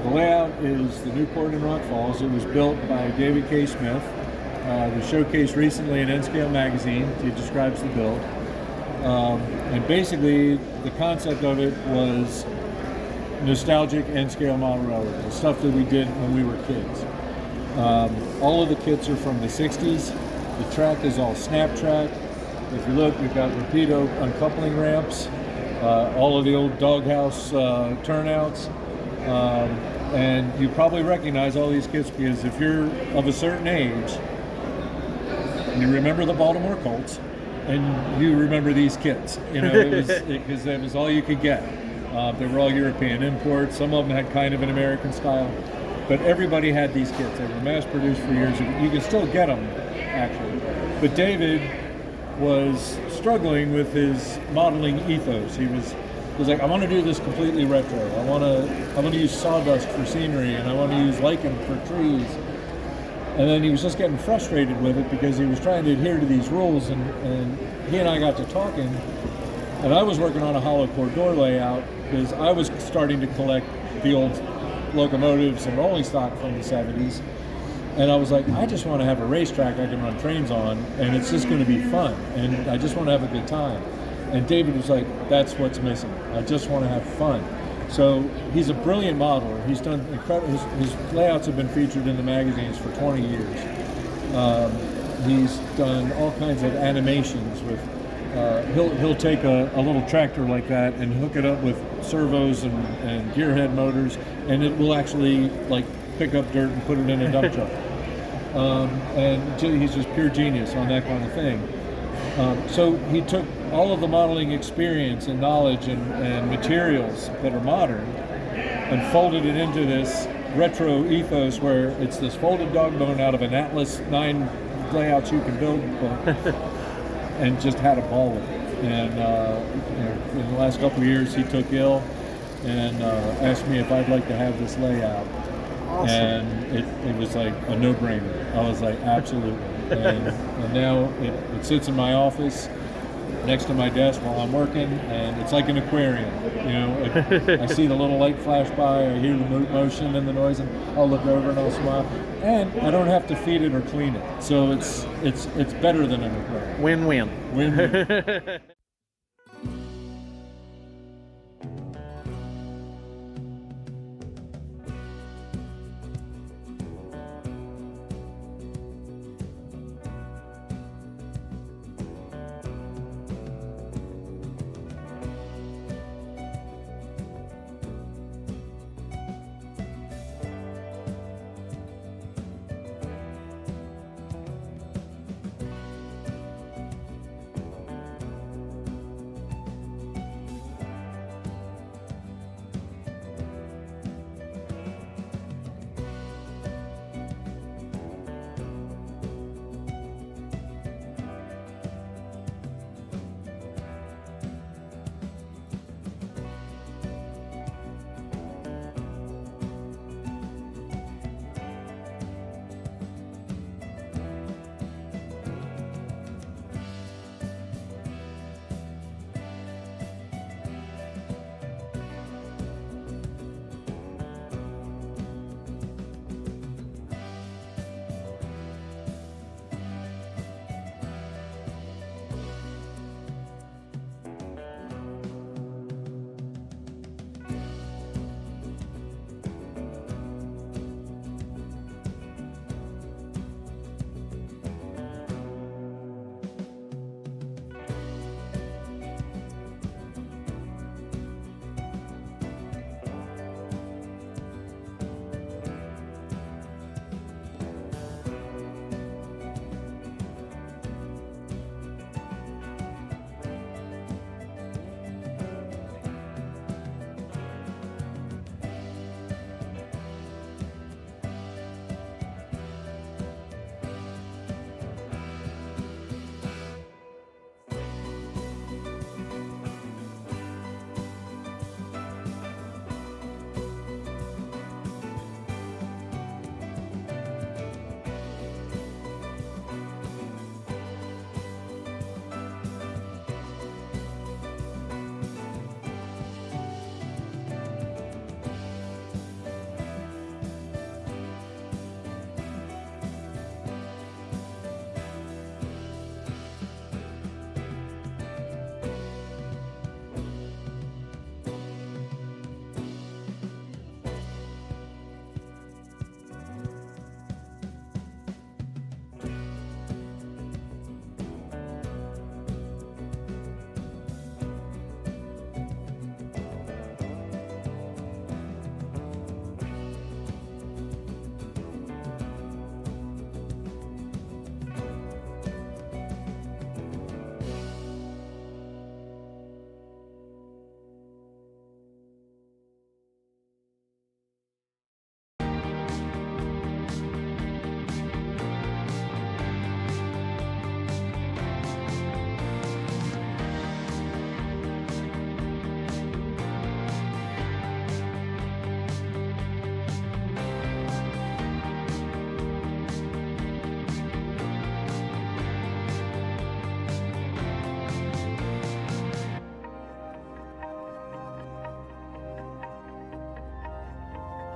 The layout is the Newport in Rock Falls. It was built by David K. Smith. It was showcased recently in N-Scale magazine. He describes the build. And basically, the concept of it was nostalgic N-Scale model railroad, the stuff that we did when we were kids. All of the kits are from the 60s. The track is all snap track. If you look, we've got Rapido uncoupling ramps, all of the old doghouse turnouts. And you probably recognize all these kits because if you're of a certain age, you remember the Baltimore Colts, and you remember these kits. You know, it was because it was all you could get. They were all European imports. Some of them had kind of an American style, but everybody had these kits. They were mass produced for years. You can still get them, actually. But David was struggling with his modeling ethos. He was like, I want to do this completely retro. I want to use sawdust for scenery, and I want to use lichen for trees. And then he was just getting frustrated with it because he was trying to adhere to these rules, and he and I got to talking, and I was working on a hollow core door layout because I was starting to collect the old locomotives and rolling stock from the 70s. And I was like, I just want to have a racetrack I can run trains on, and it's just going to be fun, and I just want to have a good time. And David was like, that's what's missing. I just want to have fun. So he's a brilliant modeler. He's done incredible. His layouts have been featured in the magazines for 20 years. He's done all kinds of animations with. He'll take a little tractor like that and hook it up with servos and gearhead motors, and it will actually like pick up dirt and put it in a dump truck. And he's just pure genius on that kind of thing. So he took all of the modeling experience and knowledge and materials that are modern and folded it into this retro ethos where it's this folded dog bone out of an Atlas 9 layouts you can build book, and just had a ball with it. And in the last couple of years he took ill and asked me if I'd like to have this layout. Awesome. And it was like a no-brainer. I was like, absolutely. And now it sits in my office next to my desk while I'm working, and it's like an aquarium. You know, I see the little light flash by, I hear the motion and the noise, and I'll look over and I'll smile. And I don't have to feed it or clean it, so it's better than an aquarium. Win-win. Win-win.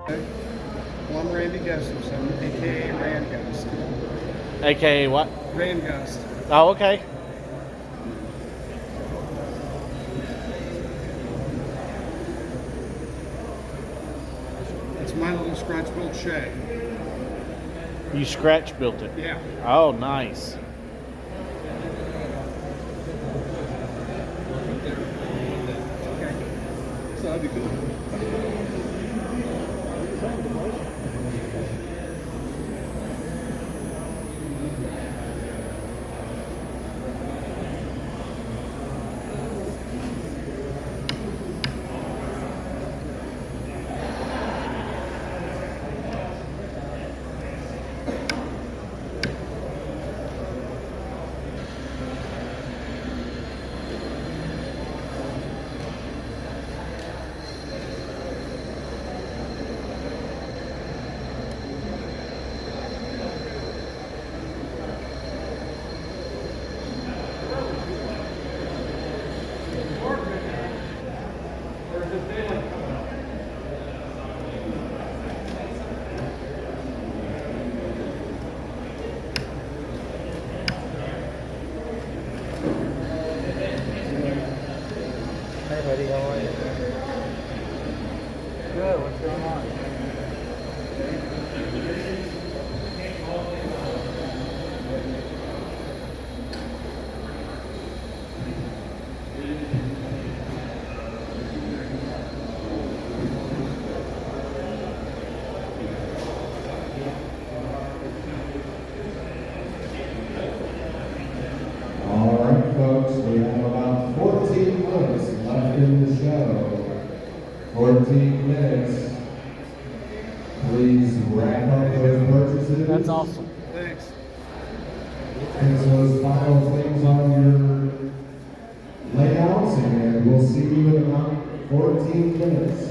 Okay. Well, I'm Randy Gustafson, aka Rand Gust. AKA what? Rand Gust. Oh, okay. It's my little scratch-built shed. You scratch built it? Yeah. Oh, nice. Okay. So that'd be cool. Hey buddy, how are you? Good, what's going on? All right, folks, we have about 14 minutes left in the show. 14 minutes. Please wrap up those purchases. That's awesome. Thanks. Fix those final things on your layouts, and we'll see you in about 14 minutes.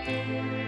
Thank you.